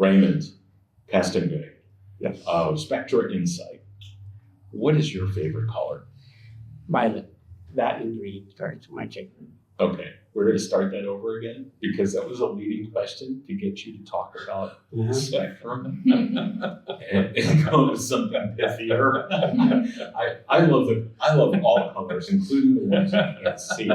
Raymond, Castonguay, Yes. Spectra Insight. What is your favorite color? Violet. That and green. Sorry, to my chick. Okay, we're going to start that over again because that was a leading question to get you to talk about spectrum and go to something pithier. I love all colors, including the ones you can't see.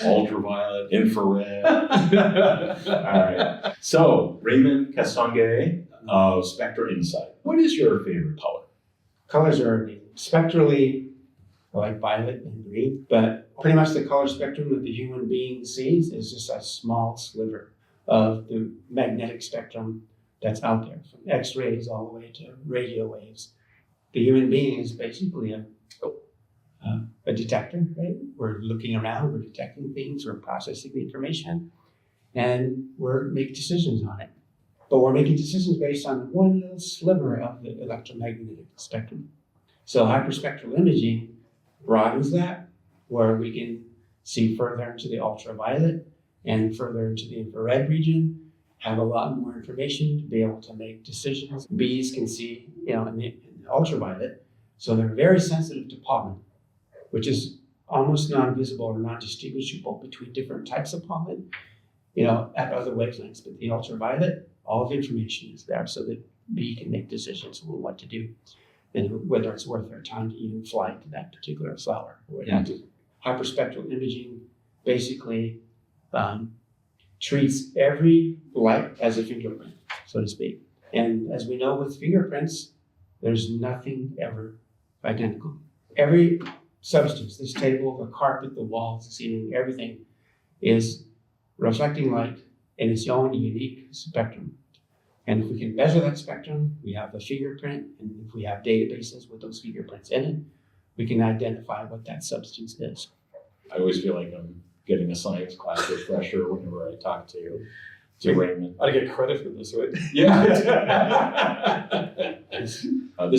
Ultraviolet, infrared. All right. So Raymond Castonguay of Spectra Insight. What is your favorite color? Colors are spectrally, I like violet and green, but pretty much the color spectrum that the human being sees is just a small sliver of the magnetic spectrum that's out there, from X-rays all the way to radio waves. The human being is basically a detector, right? We're looking around, we're detecting things, we're processing the information, and we're making decisions on it. But we're making decisions based on one little sliver of the electromagnetic spectrum. So hyperspectral imaging broadens that, where we can see further into the ultraviolet and further into the infrared region, have a lot more information to be able to make decisions. Bees can see, in the ultraviolet, so they're very sensitive to pollen, which is almost non-visible or non-distinguishable between different types of pollen, at other wavelengths. But the ultraviolet, all the information is there so that bee can make decisions on what to do and whether it's worth their time to even fly to that particular flower or what have you. Hyperspectral imaging basically treats every light as a fingerprint, so to speak. And as we know with fingerprints, there's nothing ever identical. Every substance, this table, the carpet, the walls, the ceiling, everything is reflecting light in its own unique spectrum. And if we can measure that spectrum, we have a fingerprint, and if we have databases with those fingerprints in it, we can identify what that substance is. I always feel like I'm getting a science class refresher whenever I talk to Raymond. I get credit for this, right? Yeah. This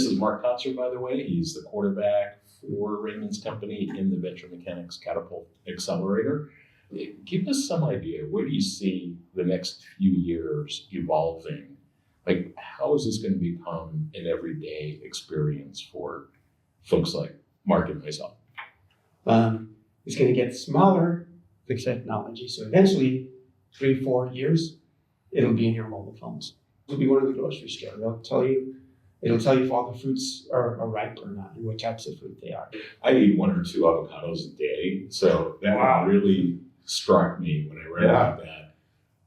is Mark Kotzer, by the way. He's the quarterback for Raymond's company in the Venture Mechanics Catapult Accelerator. Give us some idea. Where do you see the next few years evolving? Like, how is this going to become an everyday experience for folks like Mark and myself? It's going to get smaller, the technology. So eventually, 3-4 years, it'll be in your mobile phones. It'll be one of the grocery store. It'll tell you if all the fruits are ripe or not and what types of fruit they are. I eat 1 or 2 avocados a day. So that really struck me when I read about that,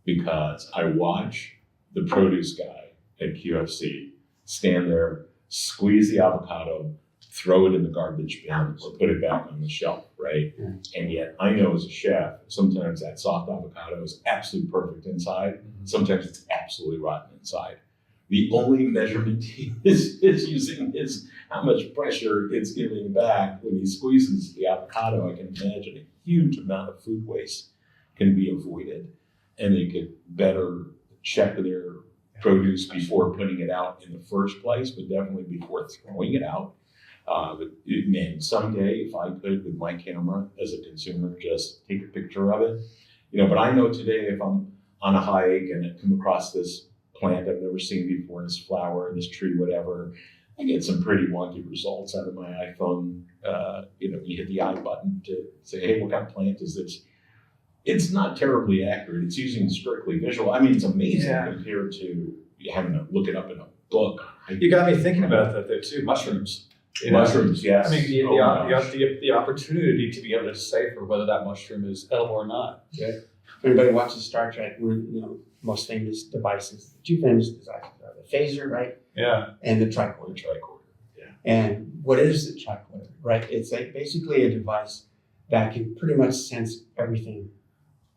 because I watch the produce guy at QFC stand there, squeeze the avocado, throw it in the garbage bin, or put it back on the shelf, right? And yet I know as a chef, sometimes that soft avocado is absolutely perfect inside. Sometimes it's absolutely rotten inside. The only measurement he is using is how much pressure it's giving back when he squeezes the avocado. I can imagine a huge amount of food waste can be avoided, and they could better check their produce before putting it out in the first place, but definitely before throwing it out. Man, someday, if I could, with my camera as a consumer, just take a picture of it. But I know today, if I'm on a hike and I come across this plant I've never seen before, this flower, this tree, whatever, I get some pretty wonky results out of my iPhone. You hit the I button to say, hey, what kind of plant is this? It's not terribly accurate. It's using strictly visual. I mean, it's amazing compared to having to look it up in a book. You got me thinking about that though too. Mushrooms. Mushrooms, yes. I mean, the opportunity to be able to decipher whether that mushroom is edible or not. Yeah. If anybody watches Star Trek, most famous devices, the 2 famous devices are the phaser, right? Yeah. And the tricorder. Yeah. And what is the tricorder, right? It's basically a device that can pretty much sense everything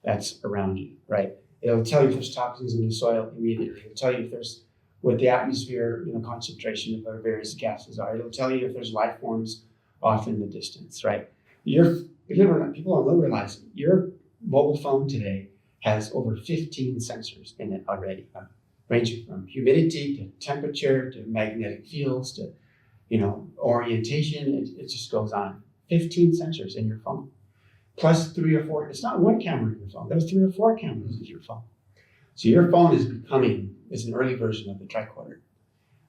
that's around you, right? It'll tell you if there's toxins in the soil immediately. It'll tell you if there's, what the atmosphere, concentration of our various gases are. It'll tell you if there's life forms off in the distance, right? People don't realize your mobile phone today has over 15 sensors in it already, ranging from humidity to temperature to magnetic fields to, orientation. It just goes on. 15 sensors in your phone. Plus 3 or 4, it's not one camera in your phone, there's 3 or 4 cameras in your phone. So your phone is becoming is an early version of the tricorder,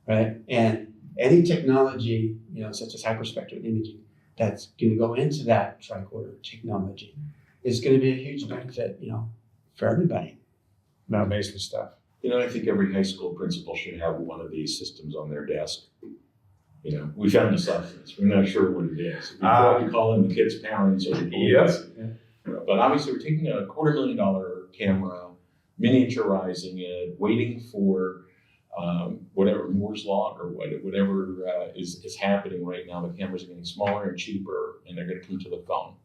right? And any technology, such as hyperspectral imaging, that's going to go into that tricorder technology is going to be a huge benefit, for everybody. No, amazing stuff. I think every high school principal should have one of these systems on their desk. We found the substance. We're not sure what it is. Before we call in the kids' parents or the police. But obviously, we're taking a $250,000 camera, miniaturizing it, waiting for whatever Moore's Law or whatever is happening right now. The cameras are getting smaller and cheaper, and they're going to come to the phone.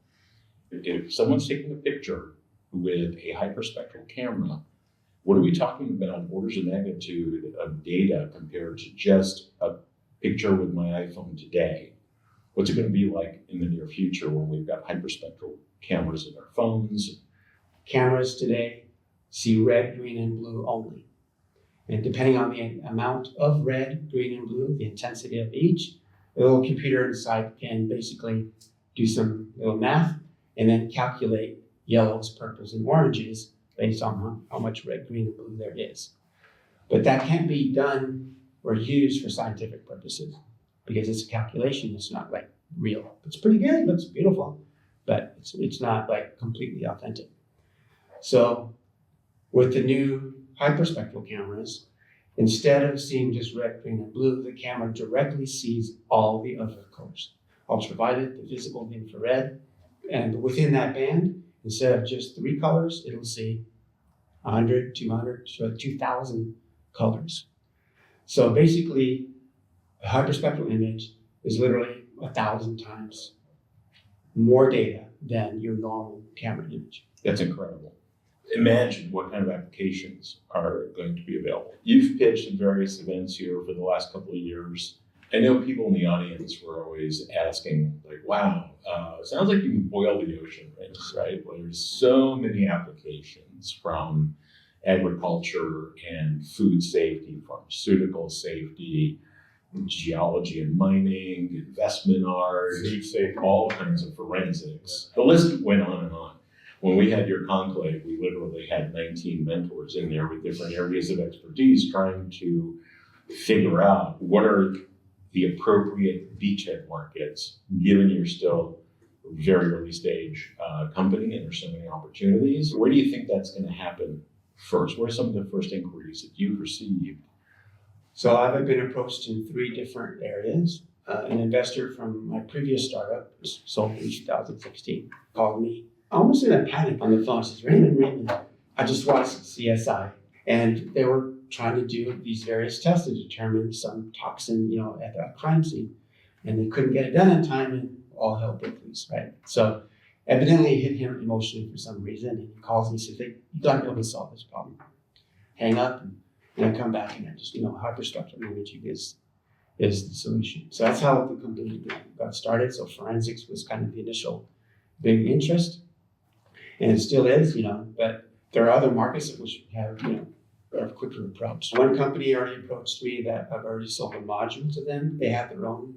If someone's taking a picture with a hyperspectral camera, what are we talking about? Orders of magnitude of data compared to just a picture with my iPhone today. What's it going to be like in the near future when we've got hyperspectral cameras in our phones? Cameras today see red, green, and blue only. And depending on the amount of red, green, and blue, the intensity of each, the little computer inside can basically do some little math and then calculate yellows, purples, and oranges based on how much red, green, and blue there is. But that can't be done or used for scientific purposes because it's a calculation. It's not like real. It's pretty good. It looks beautiful, but it's not like completely authentic. So with the new hyperspectral cameras, instead of seeing just red, green, and blue, the camera directly sees all the other colors. Ultraviolet, the visible, the infrared, and within that band, instead of just 3 colors, it'll see 100, 200, 2,000 colors. So basically, a hyperspectral image is literally 1,000 times more data than your normal camera image. That's incredible. Imagine what kind of applications are going to be available. You've pitched at various events here for the last couple of years. I know people in the audience were always asking, like, wow, sounds like you can boil the ocean rings, right? Well, there's so many applications from agriculture and food safety, pharmaceutical safety, geology and mining, investment art, all kinds of forensics. The list went on and on. When we had your conclave, we literally had 19 mentors in there with different areas of expertise trying to figure out what are the appropriate beachhead markets, given you're still a very early stage company and there's so many opportunities. Where do you think that's going to happen first? What are some of the first inquiries that you've received? So I've been approached in 3 different areas. An investor from my previous startup, which sold in 2016, called me almost in a panic on the phone. He says, Raymond, I just watched CSI. And they were trying to do these various tests to determine some toxin, at a crime scene. And they couldn't get it done in time, and all hell broke loose, right? So evidently it hit him emotionally for some reason. And he calls me and says, you've got to be able to solve this problem. Hang up, and I come back, and I just, hyperspectral imaging is the solution. So that's how the company got started. So forensics was kind of the initial big interest. And it still is, but there are other markets which have, a quicker approach. One company already approached me that I've already sold a module to them. They have their own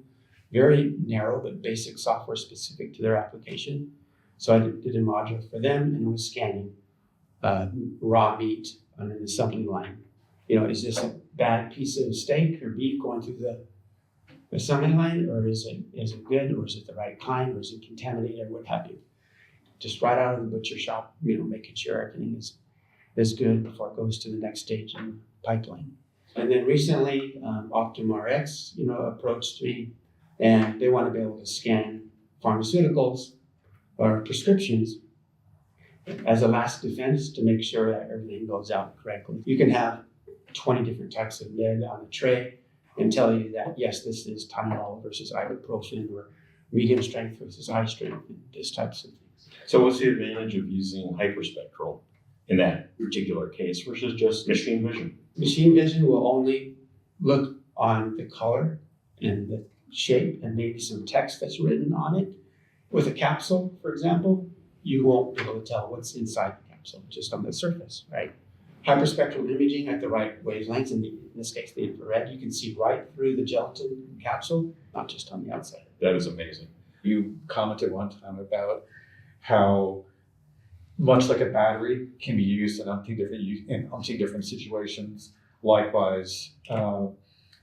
very narrow but basic software specific to their application. So I did a module for them, and it was scanning raw meat on an assembly line. Is this a bad piece of steak or beef going through the assembly line, or is it good, or is it the right kind, or is it contaminated, or what have you? Just right out of the butcher shop, making sure everything is good before it goes to the next stage in the pipeline. And then recently, OptumRx, approached me, and they want to be able to scan pharmaceuticals or prescriptions as a last defense to make sure that everything goes out correctly. You can have 20 different types of med on a tray and tell you that, yes, this is Tylenol versus ibuprofen, or medium strength versus high strength, and this types of things. So what's the advantage of using hyperspectral in that particular case versus just machine vision? Machine vision will only look on the color and the shape and maybe some text that's written on it. With a capsule, for example, you won't be able to tell what's inside the capsule, just on the surface, right? Hyperspectral imaging at the right wavelengths, in this case the infrared, you can see right through the gelatin capsule, not just on the outside. That is amazing. You commented one time about how much like a battery can be used in umpteen different situations. Likewise,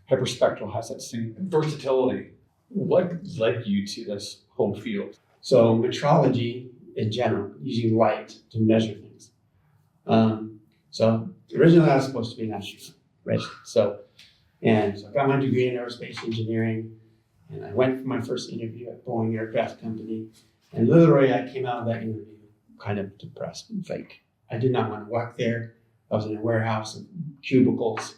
hyperspectral has that same versatility. What led you to this whole field? So metrology in general, using light to measure things. So originally I was supposed to be an astronaut, right? So I got my degree in aerospace engineering, and I went for my first interview at Boeing Aircraft Company. And literally I came out of that interview kind of depressed and like, I did not want to work there. I was in a warehouse of cubicles,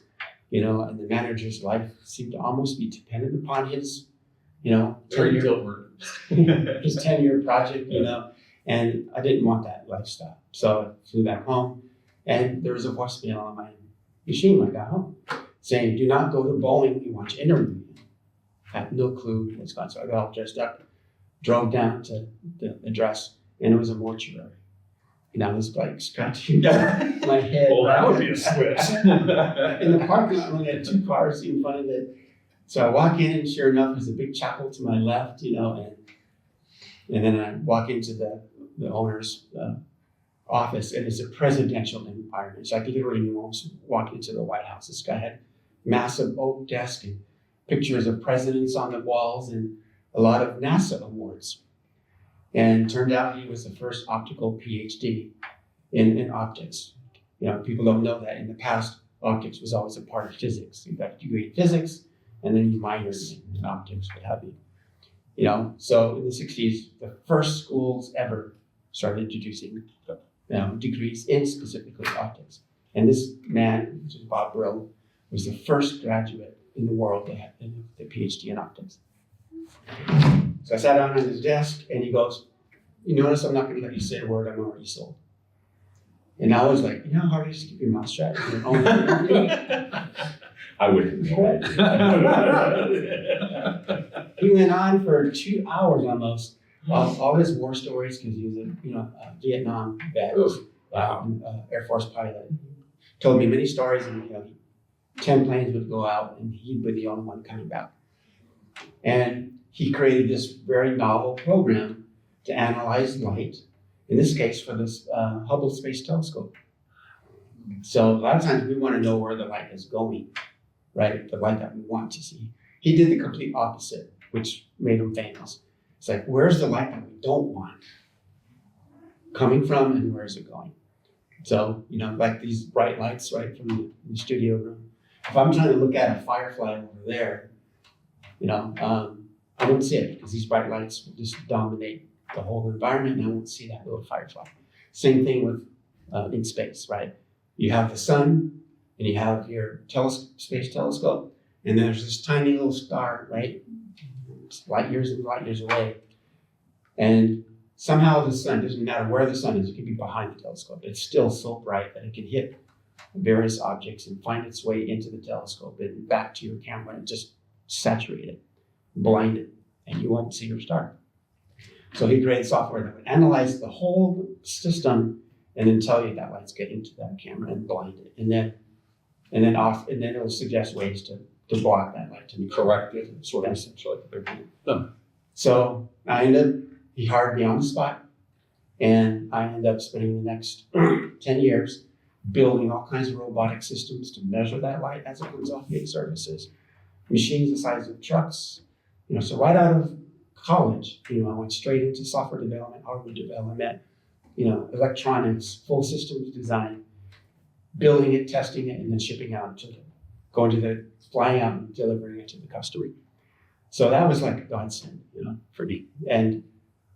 and the manager's life seemed to almost be dependent upon his, Very 10-year Gilbert. his 10-year project, and I didn't want that lifestyle. So I flew back home, and there was a voicemail on my machine when I got home saying, do not go to Boeing, we want you to interview you. I had no clue what's going on. So I got all dressed up, drove down to the address, and it was a mortuary. And I was like scratching my head. Well, that would be a switch. In the parking lot, I only had 2 cars in front of it. So I walk in, and sure enough, there's a big chapel to my left, and then I walk into the owner's office, and it's a presidential environment. So I could literally almost walk into the White House. This guy had massive oak desk and pictures of presidents on the walls and a lot of NASA awards. And turned out he was the first optical PhD in optics. People don't know that in the past, optics was always a part of physics. You got a degree in physics, and then you minored in optics, what have you. So in the 60s, the first schools ever started introducing degrees in specifically optics. And this man, which is Bob Brill, was the first graduate in the world to have the PhD in optics. So I sat down on his desk, and he goes, you notice I'm not going to let you say a word, I'm already sold. And I was like, how hard it is to keep your mouth shut? I wouldn't know. He went on for 2 hours almost, all his war stories, because he was a Vietnam vet, Air Force pilot. Told me many stories, and 10 planes would go out, and he'd be the only one coming back. And he created this very novel program to analyze light, in this case for this Hubble Space Telescope. So a lot of times we want to know where the light is going, right? The light that we want to see. He did the complete opposite, which made him famous. It's like, where's the light that we don't want coming from, and where's it going? So, like these bright lights, right, from the studio room. If I'm trying to look at a firefly over there, I won't see it because these bright lights will just dominate the whole environment, and I won't see that little firefly. Same thing with in space, right? You have the sun, and you have your space telescope, and then there's this tiny little star, right? It's light years and light years away. And somehow the sun, doesn't matter where the sun is, it could be behind the telescope. It's still so bright that it can hit various objects and find its way into the telescope and back to your camera and just saturate it, blind it, and you won't see your star. So he created software that would analyze the whole system and then tell you that light's getting to that camera and blind it, and then it'll suggest ways to block that light, to correct it, sort of essentially what they're doing. So he hired me on the spot, and I ended up spending the next 10 years building all kinds of robotic systems to measure that light as it comes off gate surfaces, machines the size of trucks. So right out of college, I went straight into software development, hardware development, electronics, full systems design, building it, testing it, and then shipping out flying out and delivering it to the customer. So that was like a godsend, for me. And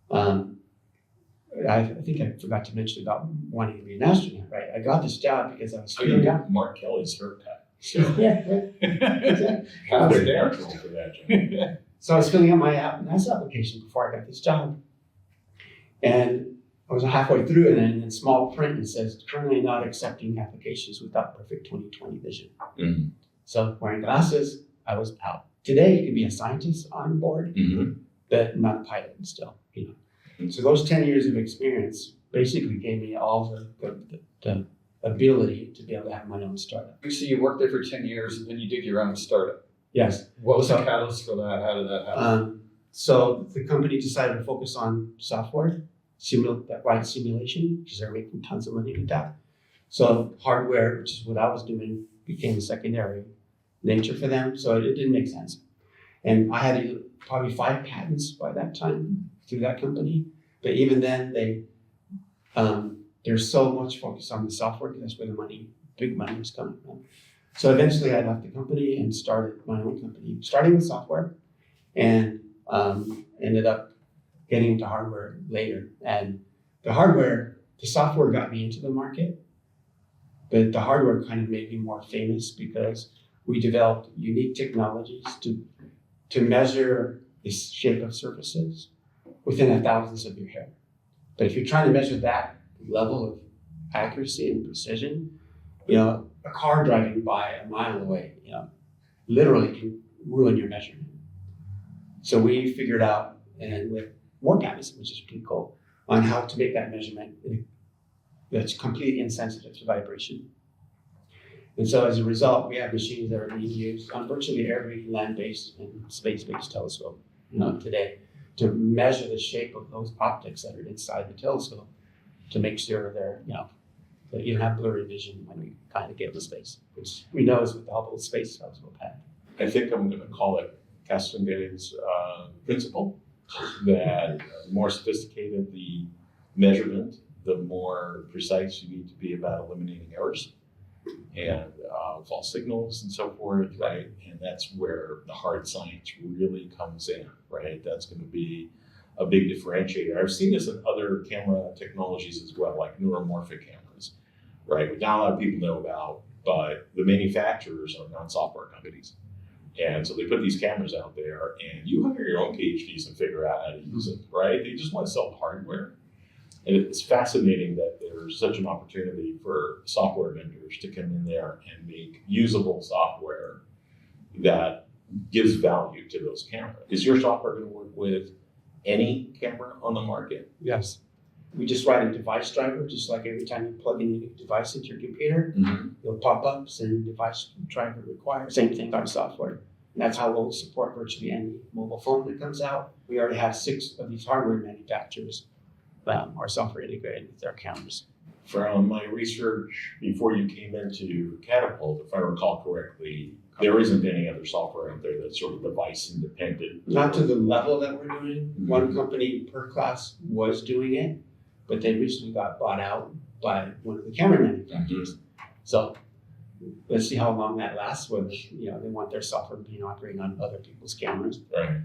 I think I forgot to mention about wanting to be an astronaut, right? I got this job because I was feeling out. Mark Kelly's haircut. Yeah, right. Exactly. Halfway there for that job. So I was filling out my NASA application before I got this job. And I was halfway through it, and in small print it says, currently not accepting applications without perfect 20/20 vision. Mm-hmm. So wearing glasses, I was out. Today you can be a scientist on board, but not a pilot still. So those 10 years of experience basically gave me all the ability to be able to have my own startup. So you worked there for 10 years, and then you did your own startup. Yes. What was the catalyst for that? How did that happen? So the company decided to focus on software, light simulation, because they're making tons of money with that. So hardware, which is what I was doing, became a secondary nature for them, so it didn't make sense. And I had probably 5 patents by that time through that company. But even then, there's so much focus on the software because that's where the big money was coming from. So eventually I left the company and started my own company, starting with software, and ended up getting into hardware later. And the software got me into the market, but the hardware kind of made me more famous because we developed unique technologies to measure the shape of surfaces within a thousandth of your hair. But if you're trying to measure that level of accuracy and precision, a car driving by a mile away, literally can ruin your measurement. So we figured out, and with more patents, which is pretty cool, on how to make that measurement that's completely insensitive to vibration. And so as a result, we have machines that are being used on virtually every land-based and space-based telescope today to measure the shape of those optics that are inside the telescope to make sure that you don't have blurry vision when we kind of get to space, which we know is what the Hubble Space Telescope had. I think I'm going to call it Castongay's principle, that the more sophisticated the measurement, the more precise you need to be about eliminating errors and false signals and so forth, right? And that's where the hard science really comes in, right? That's going to be a big differentiator. I've seen this in other camera technologies as well, like neuromorphic cameras, right? Which not a lot of people know about, but the manufacturers are non-software companies. And so they put these cameras out there, and you hire your own PhDs and figure out how to use it, right? They just want to sell the hardware. And it's fascinating that there's such an opportunity for software vendors to come in there and make usable software that gives value to those cameras. Is your software going to work with any camera on the market? Yes. We just write a device driver, just like every time you plug in a new device into your computer, it'll pop up saying device driver required. Same thing on software. And that's how we'll support virtually any mobile phone that comes out. We already have 6 of these hardware manufacturers, our software integrated with their cameras. From my research before you came into Catapult, if I recall correctly, there isn't any other software out there that's sort of device independent. Not to the level that we're doing. One company per class was doing it, but they recently got bought out by one of the camera manufacturers. So let's see how long that lasts, whether they want their software being operating on other people's cameras. Right.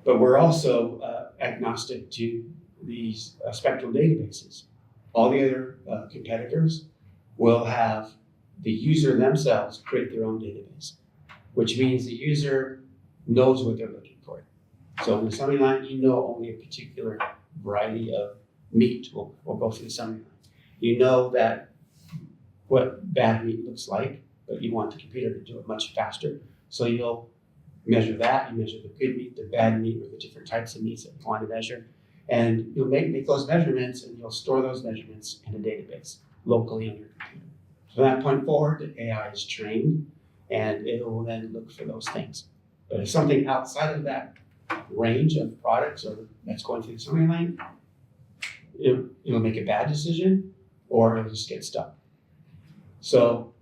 But we're also agnostic to these spectral databases. All the other competitors will have the user themselves create their own database, which means the user knows what they're looking for. So in the assembly line, only a particular variety of meat will go through the assembly line. You know that what bad meat looks like, but you want the computer to do it much faster. So you'll measure that, you measure the good meat, the bad meat, or the different types of meats that you want to measure. And you'll make those measurements, and you'll store those measurements in a database locally on your computer. From that point forward, the AI is trained, and it will then look for those things. But if something outside of that range of products or that's going through the assembly line, it'll make a bad decision, or it'll just get stuck. So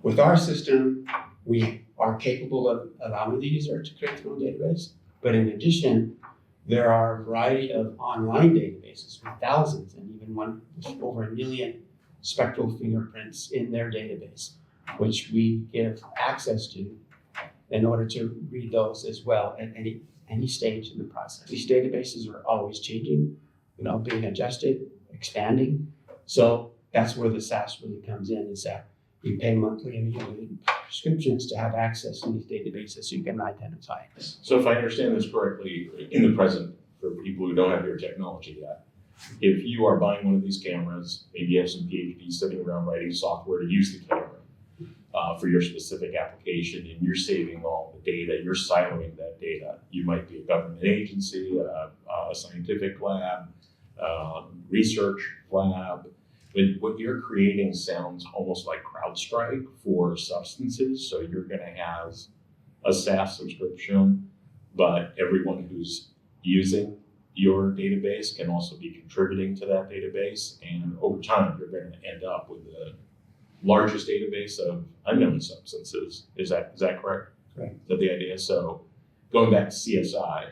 with our system, we are capable of allowing the user to create their own database. But in addition, there are a variety of online databases with thousands and even one with over 1 million spectral fingerprints in their database, which we give access to in order to read those as well at any stage in the process. These databases are always changing, being adjusted, expanding. So that's where the SaaS really comes in, is that you pay monthly and yearly prescriptions to have access to these databases so you can identify. So if I understand this correctly, in the present, for people who don't have your technology yet, if you are buying one of these cameras, maybe you have some PhDs sitting around writing software to use the camera for your specific application, and you're saving all the data, you're siloing that data. You might be a government agency, a scientific lab, research lab. But what you're creating sounds almost like CrowdStrike for substances. So you're going to have a SaaS subscription, but everyone who's using your database can also be contributing to that database. And over time, you're going to end up with largest database of unknown substances. Is that correct? Correct. Is that the idea? So going back to CSI,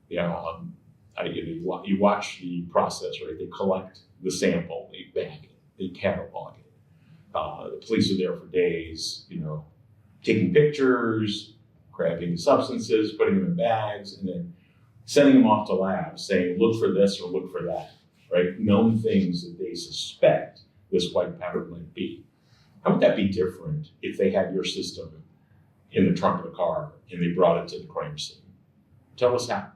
you watch the process, right? They collect the sample, they bag it, they catalog it. The police are there for days, taking pictures, grabbing substances, putting them in bags, and then sending them off to labs saying, look for this or look for that, right? Known things that they suspect this white powder might be. How would that be different if they had your system in the trunk of a car and they brought it to the crime scene? Tell us how.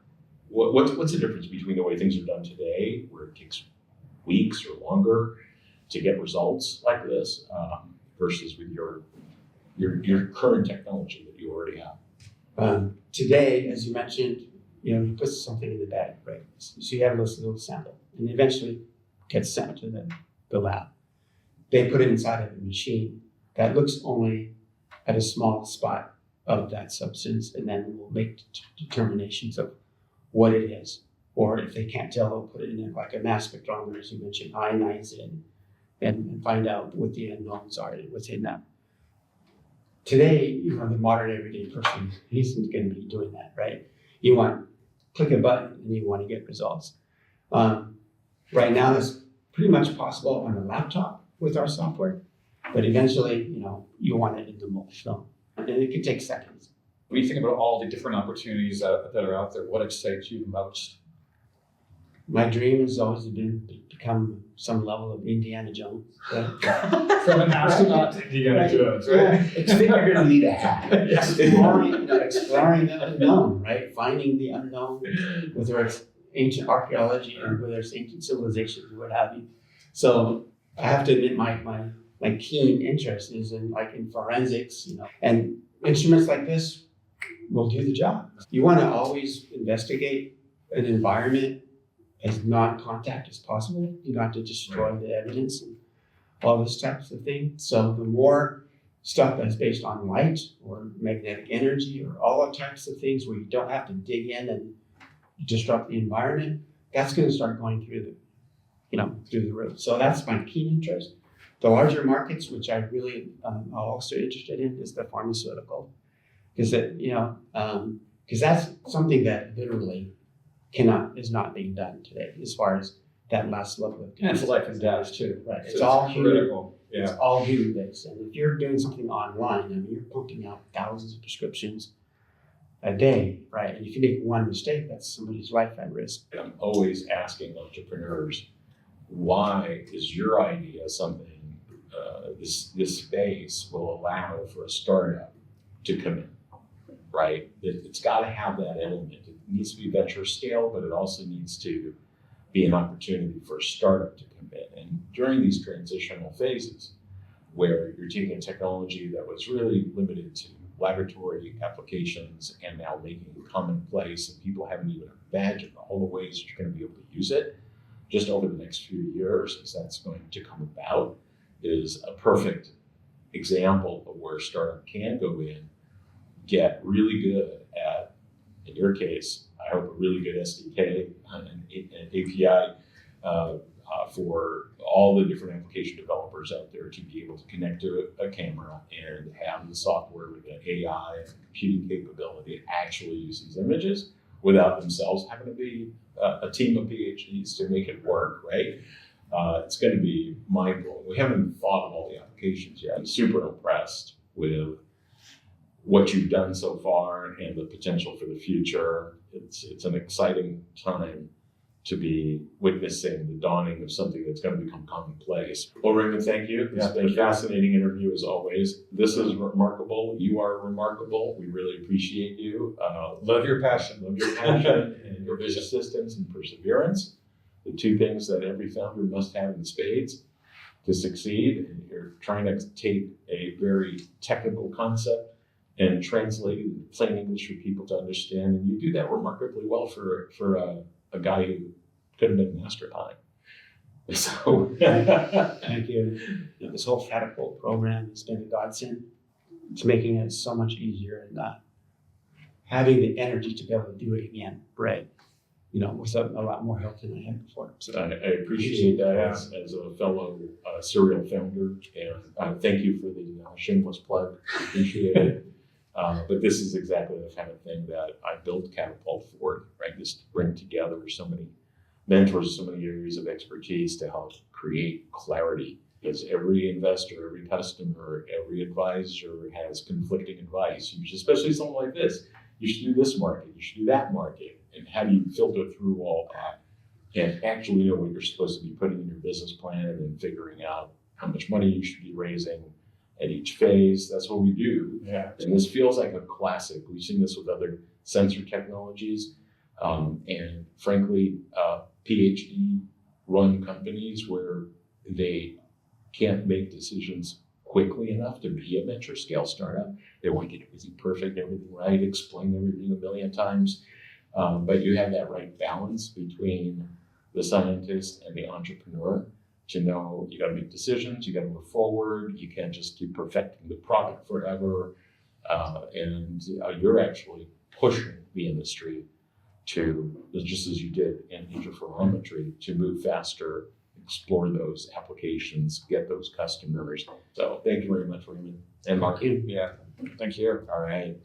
What's the difference between the way things are done today, where it takes weeks or longer to get results like this, versus with your current technology that you already have? Today, as you mentioned, you put something in the bag, right? So you have this little sample, and eventually gets sent to the lab. They put it inside of a machine that looks only at a small spot of that substance, and then will make determinations of what it is. Or if they can't tell, they'll put it in like a mass spectrometer, as you mentioned, ionize it, and find out what the unknowns are within that. Today, the modern everyday person isn't going to be doing that, right? You want click a button and you want to get results. Right now, that's pretty much possible on a laptop with our software, but eventually, you want it in the mobile phone, and it could take seconds. When you think about all the different opportunities that are out there, what excites you the most? My dream has always been to become some level of Indiana Jones. From an astronaut to Indiana Jones, right? Yeah, it's you're going to need a hat. Yes. Exploring the unknown, right? Finding the unknown, whether it's ancient archaeology or whether it's ancient civilizations or what have you. So I have to admit my keen interest is in forensics, and instruments like this will do the job. You want to always investigate an environment as non-contact as possible. You don't have to destroy the evidence and all those types of things. So the more stuff that's based on light or magnetic energy or all the types of things where you don't have to dig in and disrupt the environment, that's going to start going through the roof. So that's my keen interest. The larger markets, which I really am also interested in, is the pharmaceutical, because that's something that literally is not being done today, as far as that last level of. And it's life and death too. Right. So It's all critical. human. It's all human based. And if you're doing something online, you're pumping out thousands of prescriptions a day, right? And if you make one mistake, that's somebody's life at risk. I'm always asking entrepreneurs, why is your idea something this space will allow for a startup to come in, right? It's got to have that element. It needs to be venture scale, but it also needs to be an opportunity for a startup to come in. And during these transitional phases, where you're taking a technology that was really limited to laboratory applications and now making it commonplace, and people haven't even imagined all the ways that you're going to be able to use it just over the next few years, as that's going to come about, is a perfect example of where a startup can go in, get really good at, in your case, I hope a really good SDK and an API for all the different application developers out there to be able to connect to a camera and have the software with the AI and computing capability to actually use these images without themselves having to be a team of PhDs to make it work, right? It's going to be mind-blowing. We haven't thought of all the applications yet. I'm super impressed with what you've done so far and the potential for the future. It's an exciting time to be witnessing the dawning of something that's going to become commonplace. Well, Raymond, thank you. It's been a fascinating interview as always. This is remarkable. You are remarkable. We really appreciate you. Love your passion. Love your passion and your persistence and perseverance. The two things that every founder must have in spades to succeed. And you're trying to take a very technical concept and translate it in plain English for people to understand. And you do that remarkably well for a guy who could have been an astronaut. So Thank you. This whole catapult program has been a godsend. It's making it so much easier, and having the energy to be able to do it again, right? with a lot more help than I had before. So I appreciate that as a fellow serial founder, and thank you for the shameless plug. Appreciate it. But this is exactly the kind of thing that I built Catapult for, right? Just to bring together so many mentors, so many areas of expertise to help create clarity. Because every investor, every customer, every advisor has conflicting advice. Especially someone like this, you should do this market, you should do that market. And how do you filter through all that and actually know what you're supposed to be putting in your business plan and then figuring out how much money you should be raising at each phase? That's what we do. Yeah. And this feels like a classic. We've seen this with other sensor technologies. And frankly, PhD run companies where they can't make decisions quickly enough to be a venture scale startup. They want to get everything perfect, everything right, explain everything a million times. But you have that right balance between the scientist and the entrepreneur to know you got to make decisions, you got to move forward, you can't just keep perfecting the product forever. And you're actually pushing the industry to, just as you did in interferometry, to move faster, explore those applications, get those customers. So thank you very much, Raymond and Mark. Yeah. Thank you. All right.